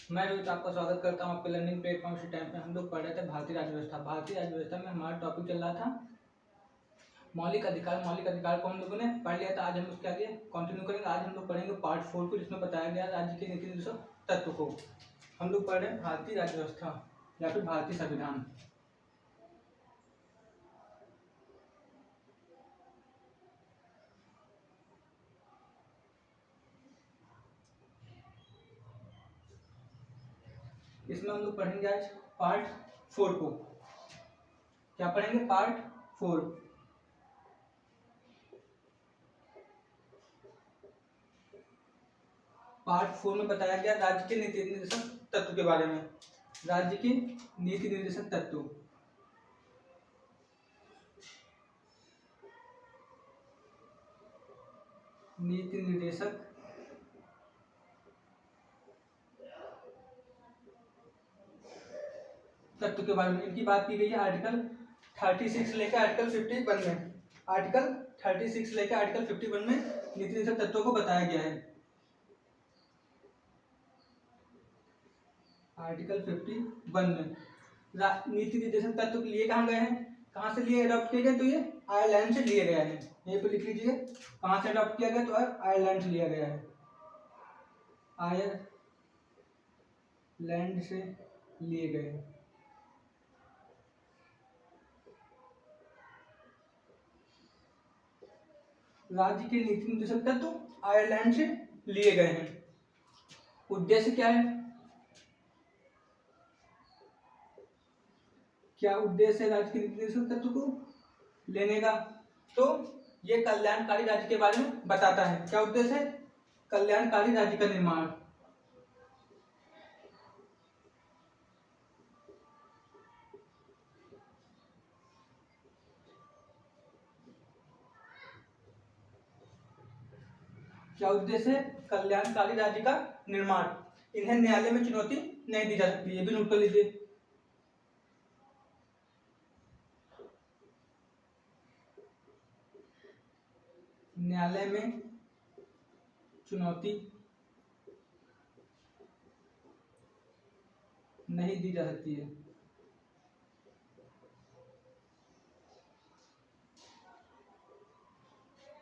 मैं रोहित आपका स्वागत करता हूँ आपके लर्निंग प्लेटफॉर्म से। टाइम पे हम लोग पढ़ रहे थे भारतीय राज्य व्यवस्था। भारतीय राज्य व्यवस्था में हमारा टॉपिक चल रहा था मौलिक अधिकार। मौलिक अधिकार को हम लोगों ने पढ़ लिया था। आज हम उसके आगे कंटिन्यू करेंगे। आज हम लोग पढ़ेंगे पार्ट 4 को, जिसमें बताया गया राज्य के नीति निर्देशक तत्व को। हम लोग पढ़ रहे हैं भारतीय राज्य व्यवस्था या फिर भारतीय संविधान। इसमें हम लोग पढ़ेंगे आज पार्ट 4 को। क्या पढ़ेंगे? पार्ट 4। पार्ट 4 में बताया गया राज्य के नीति निर्देशक तत्व के बारे में। राज्य के नीति निर्देशक तत्व। नीति निर्देशक तत्व के बारे में इनकी बात की गई है आर्टिकल 36 लेकर आर्टिकल 51 में। आर्टिकल 36 लेकर आर्टिकल 51 में नीति निर्देशक तत्वों को बताया गया है। आर्टिकल 51 में नीति निर्देशक तत्व लिए कहाँ गए हैं, कहाँ से लिए अडॉप्ट किए गए? तो ये आयरलैंड से लिए गया है। ये पे लिख लीजिए कहाँ से अडॉप्ट किया गया, तो आयरलैंड से लिया गया है। आयरलैंड से लिए गए हैं। राज्य के नीति निर्देशक तत्व आयरलैंड से लिए गए हैं। उद्देश्य क्या है? क्या उद्देश्य है राज्य के नीति निर्देशक तत्व को लेने का? तो ये कल्याणकारी राज्य के बारे में बताता है। क्या उद्देश्य है? कल्याणकारी राज्य का निर्माण। क्या उद्देश्य है? कल्याणकारी राज्य का निर्माण। इन्हें न्यायालय में चुनौती नहीं दी जा सकती। ये भी नोट कर लीजिए। न्यायालय में चुनौती नहीं दी जा सकती है।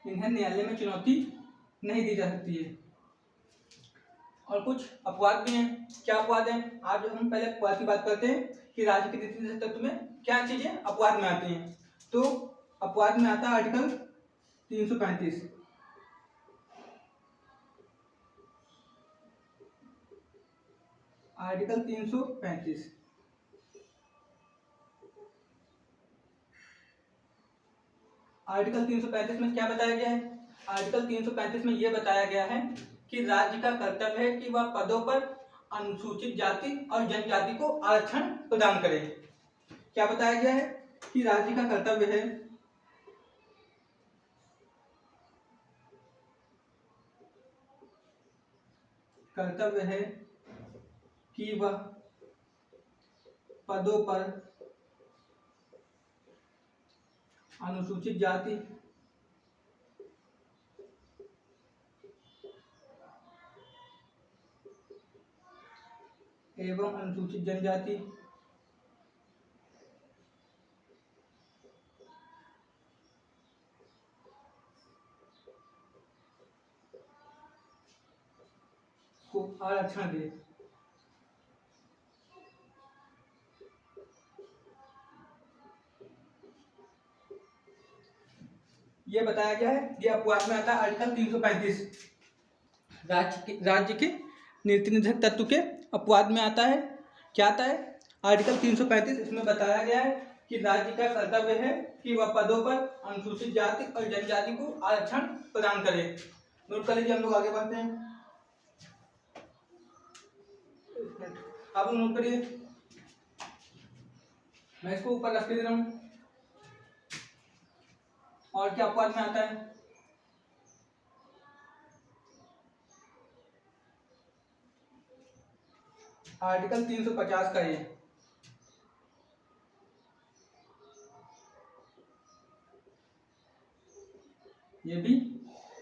इन्हें न्यायालय में चुनौती नहीं दी जा सकती है। और कुछ अपवाद भी हैं। क्या अपवाद हैं? आज हम पहले अपवाद की बात करते हैं कि राज्य के नीति निर्देशक तत्व में क्या चीजें अपवाद में आती हैं। तो अपवाद में आता है आर्टिकल 335। आर्टिकल 335 आर्टिकल 335 में क्या बताया गया है? आर्टिकल 335 में यह बताया गया है कि राज्य का कर्तव्य है कि वह पदों पर अनुसूचित जाति और जनजाति को आरक्षण प्रदान करे। क्या बताया गया है? कि राज्य का कर्तव्य है कि वह पदों पर अनुसूचित जाति एवं अनुसूचित जनजाति को आरक्षण दे। ये बताया गया है। ये अपवाद में आता है आर्टिकल 335। राज्य के नीति निर्देशक तत्व के अपवाद में आता है। क्या आता है? आर्टिकल 335। इसमें बताया गया है कि राज्य का कर्तव्य है कि वह पदों पर अनुसूचित जाति और जनजाति को आरक्षण प्रदान करे। नोट कर लीजिए। हम लोग आगे बढ़ते हैं। आप लोग नोट करिए। मैं इसको ऊपर रख के दे रहा हूं। और क्या अपवाद में आता है? आर्टिकल 350 का ये भी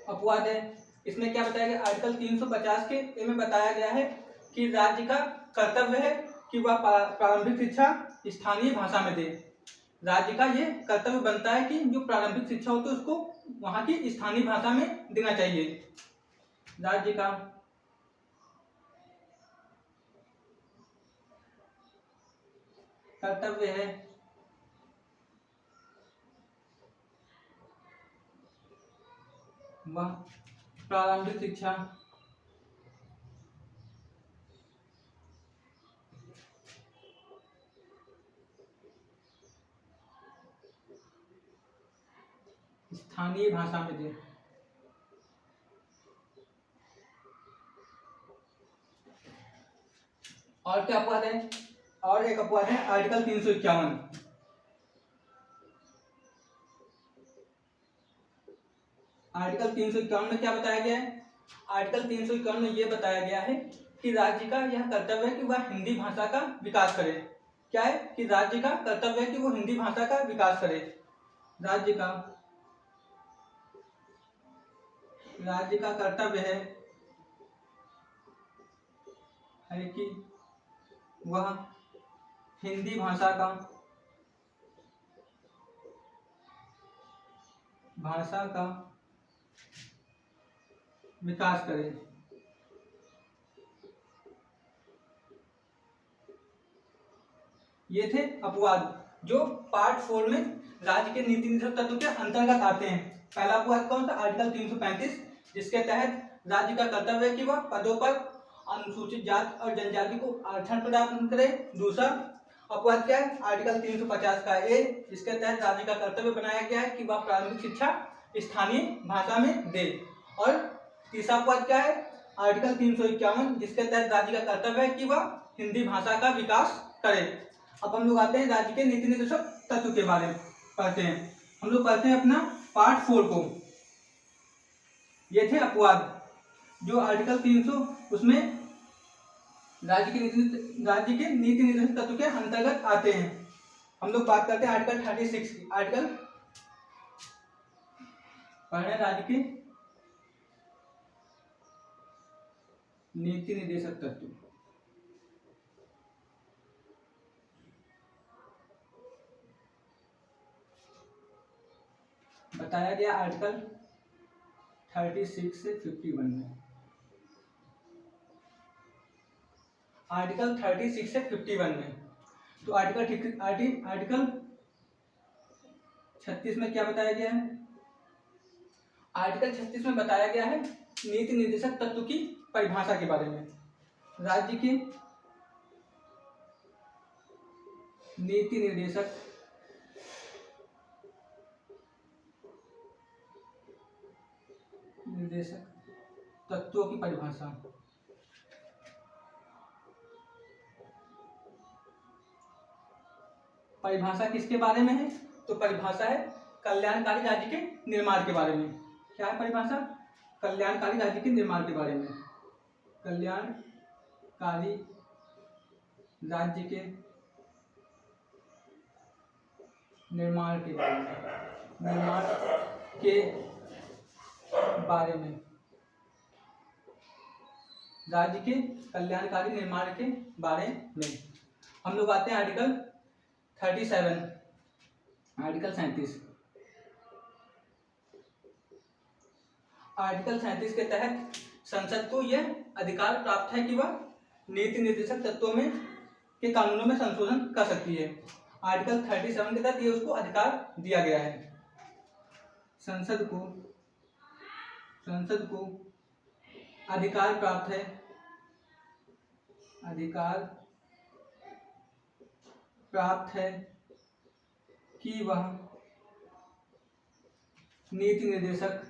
अपवाद है। इसमें क्या बताया गया? आर्टिकल 350 के में बताया गया है कि राज्य का कर्तव्य है कि वह प्रारंभिक शिक्षा स्थानीय भाषा में दे। राज्य का ये कर्तव्य बनता है कि जो प्रारंभिक शिक्षा होती है उसको वहाँ की स्थानीय भाषा में देना चाहिए। राज्य का कर्तव्य है वह प्रारंभिक शिक्षा स्थानीय भाषा में दे। और क्या अपवाद है? और एक अपवाद है आर्टिकल 351। आर्टिकल 351 में क्या बताया गया है? आर्टिकल 351 में यह बताया गया है कि राज्य का यह कर्तव्य है कि वह हिंदी भाषा का विकास करे। क्या है? कि राज्य का कर्तव्य है कि वो हिंदी भाषा का विकास करे। राज्य का कर्तव्य है कि वह हिंदी भाषा का विकास करे। ये थे अपवाद जो पार्ट 4 में राज्य के नीति निर्धारक तत्व के अंतर्गत आते हैं। पहला अपवाद कौन सा? आर्टिकल 335, जिसके तहत राज्य का कर्तव्य है कि वह पदों पर अनुसूचित जाति और जनजाति को आरक्षण प्रदान करे। दूसरा अपवाद क्या है? आर्टिकल 350 का ए, जिसके तहत राज्य का कर्तव्य बनाया गया है कि वह प्रारंभिक शिक्षा स्थानीय भाषा में दे। और तीसरा अपवाद क्या है? आर्टिकल 351, जिसके तहत राज्य का कर्तव्य है कि वह हिंदी भाषा का विकास करे। अब हम लोग आते हैं राज्य के नीति निर्देशक तत्व के बारे में पढ़ते हैं। हम लोग पढ़ते हैं अपना पार्ट 4 को। ये थे अपवाद जो आर्टिकल 300 उसमें राज्य के नीति निर्देशक तत्व के अंतर्गत आते हैं। हम लोग बात करते हैं आर्टिकल 36 की। आर्टिकल पढ़ रहे हैं राज्य के नीति निर्देशक तत्व। बताया गया आर्टिकल 36 से 51 में। आर्टिकल 36 से 51 में तो आर्टिकल 36 में क्या बताया गया है? आर्टिकल 36 में बताया गया है नीति निर्देशक तत्व की परिभाषा के बारे में। राज्य के नीति निर्देशक तत्वों की परिभाषा। परिभाषा किसके बारे में है? तो परिभाषा है कल्याणकारी राज्य के निर्माण के बारे में। क्या है परिभाषा? कल्याणकारी राज्य के निर्माण के बारे में। कल्याणकारी राज्य के निर्माण के बारे में। राज्य के कल्याणकारी निर्माण के बारे में हम लोग आते हैं आर्टिकल 37। आर्टिकल 37 के तहत संसद को यह अधिकार प्राप्त है कि वह नीति निर्देशक तत्वों में के कानूनों में संशोधन कर सकती है। आर्टिकल 37 के तहत ये उसको अधिकार दिया गया है। संसद को अधिकार प्राप्त है कि वह नीति निर्देशक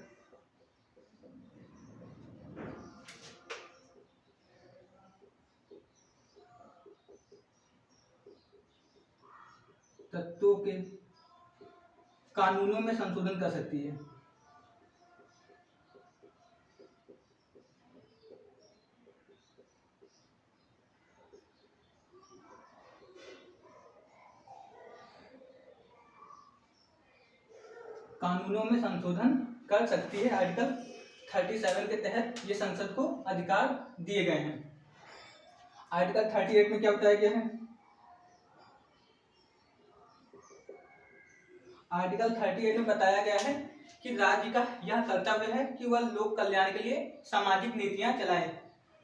तत्वों के कानूनों में संशोधन कर सकती है। कानूनों में संशोधन कर सकती है। आर्टिकल 37 के तहत ये संसद को अधिकार दिए गए हैं। आर्टिकल 38 में क्या बताया गया है? आर्टिकल 38 में बताया गया है कि राज्य का यह कर्तव्य है कि वह लोक कल्याण के लिए सामाजिक नीतियां चलाए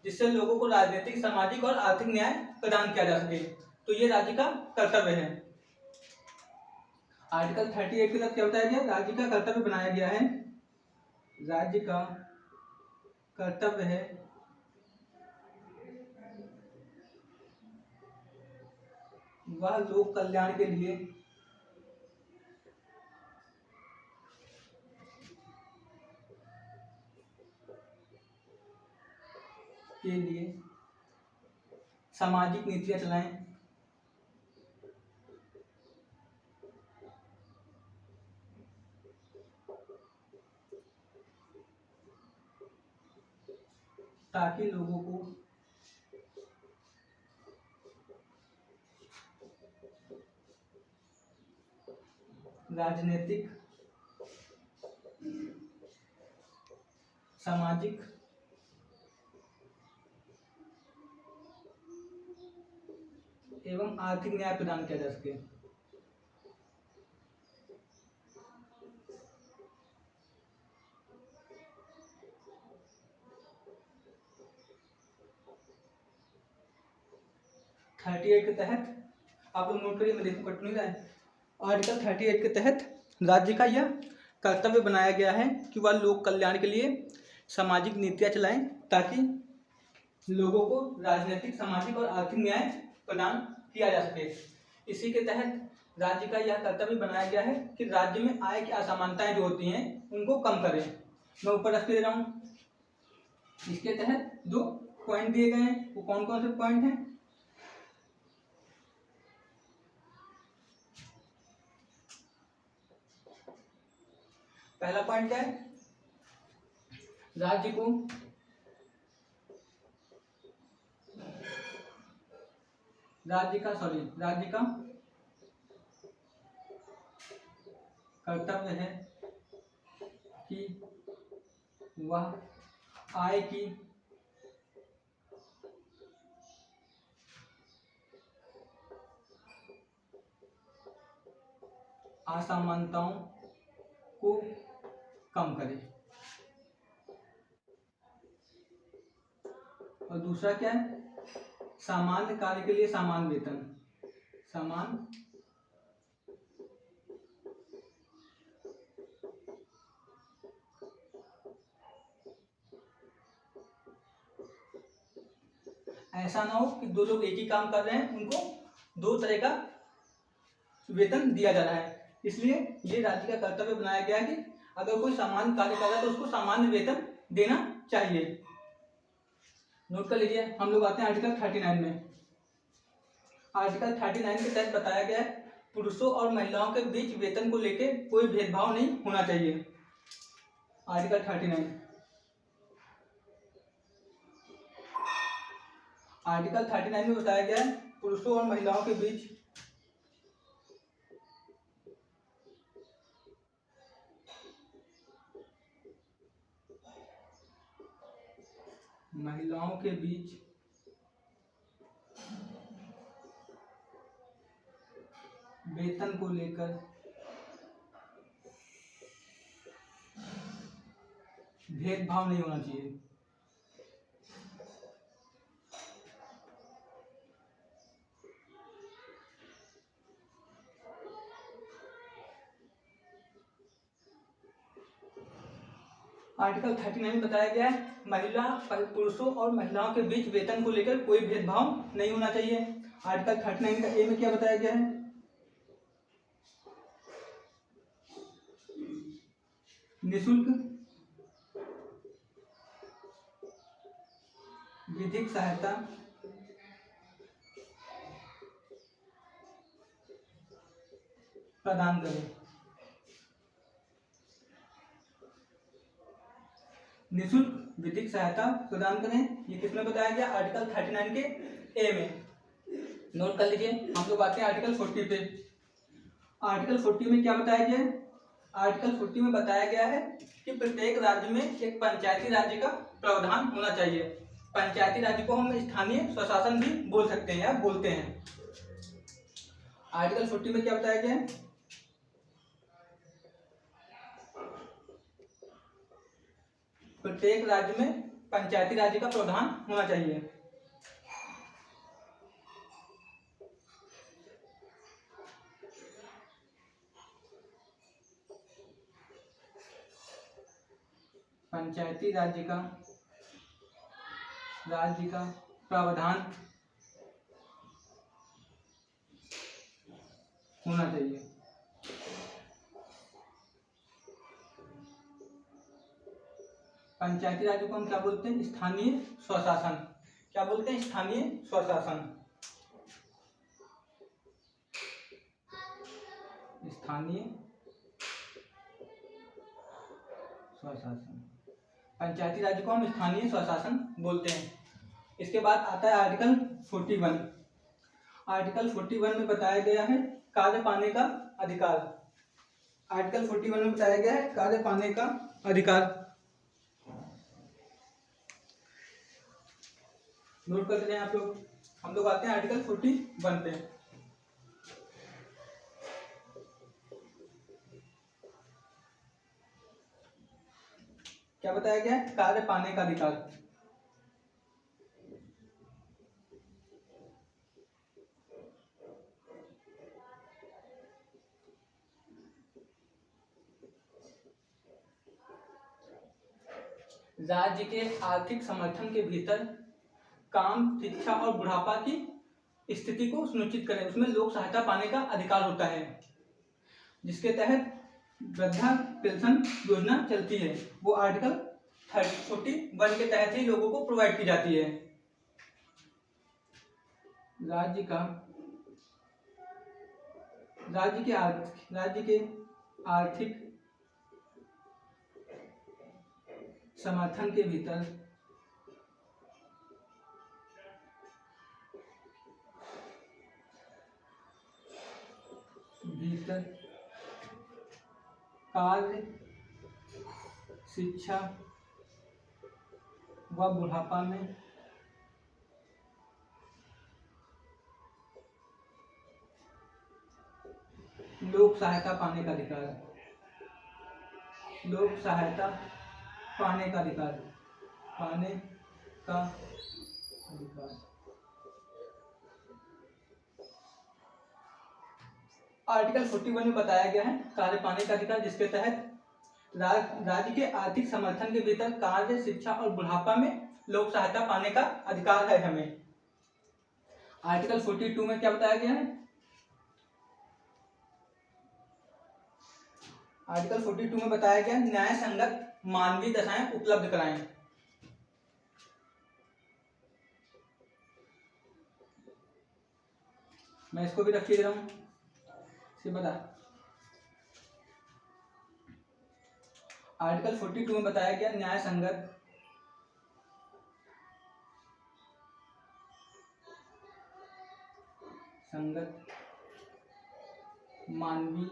जिससे लोगों को राजनीतिक, सामाजिक और आर्थिक न्याय प्रदान किया जा सके। तो ये राज्य का कर्तव्य है। आर्टिकल 38 के तहत क्या बताया गया? राज्य का कर्तव्य बनाया गया है, राज्य का कर्तव्य है वह लोक कल्याण के लिए सामाजिक नीतियां चलाएं ताकि लोगों को राजनीतिक, सामाजिक एवं आर्थिक न्याय प्रदान किया जा सके। थर्टी एट के तहत आप लोग नोट करिए, मैं देखो कट नहीं रहा है। आर्टिकल 38 के तहत राज्य का यह कर्तव्य बनाया गया है कि वह लोक कल्याण के लिए सामाजिक नीतियां चलाएं ताकि लोगों को राजनीतिक, सामाजिक और आर्थिक न्याय प्रदान किया जा सके। इसी के तहत राज्य का यह कर्तव्य बनाया गया है कि राज्य में आय की असमानताएं जो होती हैं उनको कम करें। मैं ऊपर रख दे रहा हूँ। इसके तहत जो पॉइंट दिए गए हैं वो कौन कौन से पॉइंट हैं? पहला पॉइंट क्या है? राज्य का कर्तव्य है कि वह आय की असमानताओं को कम करे। और दूसरा क्या है? सामान्य कार्य के लिए समान वेतन, समान ऐसा ना हो कि दो लोग एक ही काम कर रहे हैं, उनको दो तरह का वेतन दिया जा रहा है। इसलिए ये राज्य का कर्तव्य बनाया गया है कि अगर कोई सामान्य कार्य कर रहा है तो उसको सामान्य वेतन देना चाहिए। नोट कर लीजिए। हम लोग आते हैं आर्टिकल 39 में। आर्टिकल 39 के तहत बताया गया है पुरुषों और महिलाओं के बीच वेतन को लेकर कोई भेदभाव नहीं होना चाहिए। आर्टिकल 39 में बताया गया है पुरुषों और महिलाओं के बीच वेतन को लेकर भेदभाव नहीं होना चाहिए। आर्टिकल 39 में बताया गया है पुरुषों और महिलाओं के बीच वेतन को लेकर कोई भेदभाव नहीं होना चाहिए। आर्टिकल 39 का ए में क्या बताया गया है? निःशुल्क विधिक सहायता प्रदान करें। निःशुल्क विधिक सहायता प्रदान करें, ये किसमें बताया गया? आर्टिकल 39 के ए में। नोट कर लीजिए। हम लोग आते हैं आर्टिकल 40 पे। आर्टिकल 40 में क्या बताया गया है? आर्टिकल 40 में बताया गया है कि प्रत्येक राज्य में एक पंचायती राज्य का प्रावधान होना चाहिए। पंचायती राज्य को हम स्थानीय स्वशासन भी बोल सकते हैं या बोलते हैं। आर्टिकल 40 में क्या बताया गया है? प्रत्येक राज्य में पंचायती राज्य का प्रावधान होना चाहिए। पंचायती राज्य का प्रावधान होना चाहिए। पंचायती राज्य को हम क्या बोलते हैं? स्थानीय स्वशासन। क्या बोलते हैं? स्थानीय स्वशासन। स्थानीय स्वशासन, पंचायती राज्य को हम स्थानीय स्वशासन बोलते हैं। इसके बाद आता है आर्टिकल 41। आर्टिकल 41 में बताया गया है कार्य पाने का अधिकार। आर्टिकल 41 में बताया गया है कार्य पाने का अधिकार। नोट करते हैं आप लोग। हम लोग आते हैं आर्टिकल 41 पे। क्या बताया गया है? कार्य पाने का अधिकार। राज्य के आर्थिक समर्थन के भीतर काम, शिक्षा और बुढ़ापा की स्थिति को सुनिश्चित करें, उसमें लोक सहायता पाने का अधिकार होता है, जिसके तहत वृद्धा पेंशन योजना चलती है। वो आर्टिकल 41 के तहत ही लोगों को प्रोवाइड की जाती है। राज्य के आर्थिक समर्थन के भीतर कार्य, शिक्षा व बुढ़ापा में लोक सहायता पाने का अधिकार। लोक सहायता पाने का अधिकार। आर्टिकल 41 में बताया गया है कार्य पाने का अधिकार, जिसके तहत राज्य के आर्थिक समर्थन के भीतर कार्य, शिक्षा और बुढ़ापा में लोक सहायता पाने का अधिकार है हमें। आर्टिकल 42 में क्या बताया गया है? आर्टिकल 42 में बताया गया न्याय संगत मानवीय दशाएं उपलब्ध कराएं। मैं इसको भी रखिए दे रहा हूं, बता। आर्टिकल 42 में बताया गया न्याय संगत मानवीय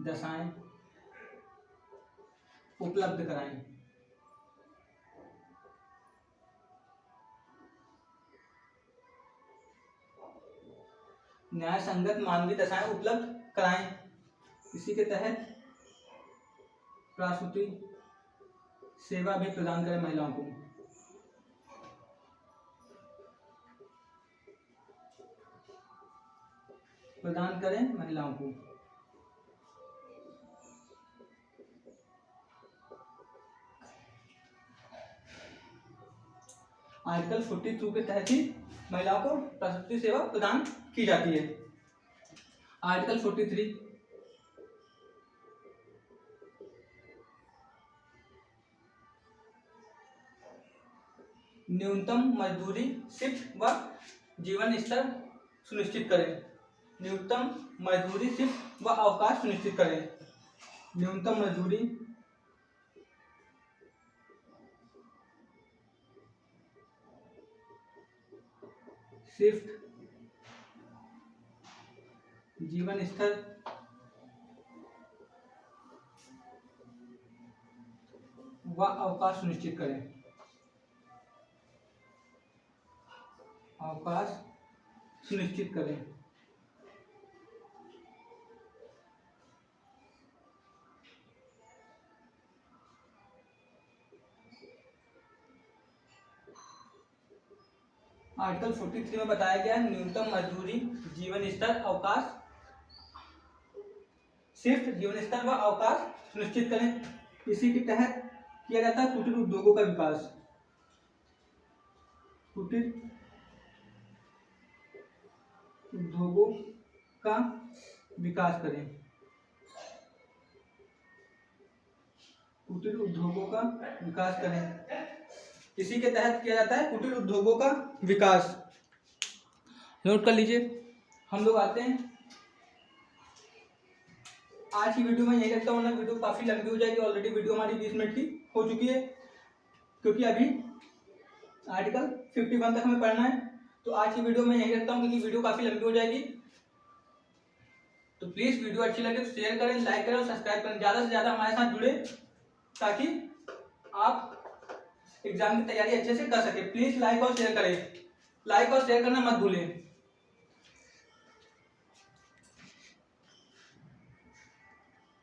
दशाएं उपलब्ध कराएं। न्याय संगत मानवीय दशाएं उपलब्ध कराएं। इसी के तहत प्रसूति सेवा भी प्रदान करें महिलाओं को। आर्टिकल 42 के तहत ही महिलाओं को प्रसूति सेवा प्रदान की जाती है। आर्टिकल 43 न्यूनतम मजदूरी, शिफ्ट व जीवन स्तर सुनिश्चित करें। न्यूनतम मजदूरी, शिफ्ट व अवकाश सुनिश्चित करें। न्यूनतम मजदूरी, शिफ्ट, जीवन स्तर व अवकाश सुनिश्चित करें। अवकाश सुनिश्चित करें। आर्टिकल 43 में बताया गया है न्यूनतम मजदूरी, जीवन स्तर, अवकाश, शिफ्ट, जीवन स्तर व अवकाश सुनिश्चित करें। इसी के तहत किया जाता है कुटीर उद्योगों का विकास। कुटीर उद्योगों का विकास करें। कुटीर उद्योगों का विकास करें। इसी के तहत किया जाता है कुटीर उद्योगों का विकास। नोट कर लीजिए। हम लोग आते हैं आज की वीडियो में यही रखता हूँ ना, वीडियो काफ़ी लंबी हो जाएगी। ऑलरेडी वीडियो हमारी 20 मिनट की हो चुकी है, क्योंकि अभी आर्टिकल 51 तक हमें पढ़ना है। तो आज की वीडियो में यही रखता हूँ, क्योंकि वीडियो काफ़ी लंबी हो जाएगी। तो प्लीज़ वीडियो अच्छी लगे तो शेयर करें, लाइक करें और सब्सक्राइब करें। ज़्यादा से ज़्यादा हमारे साथ जुड़े, ताकि आप एग्जाम की तैयारी अच्छे से कर सके। प्लीज़ लाइक और शेयर करें, लाइक और शेयर करना मत भूलें।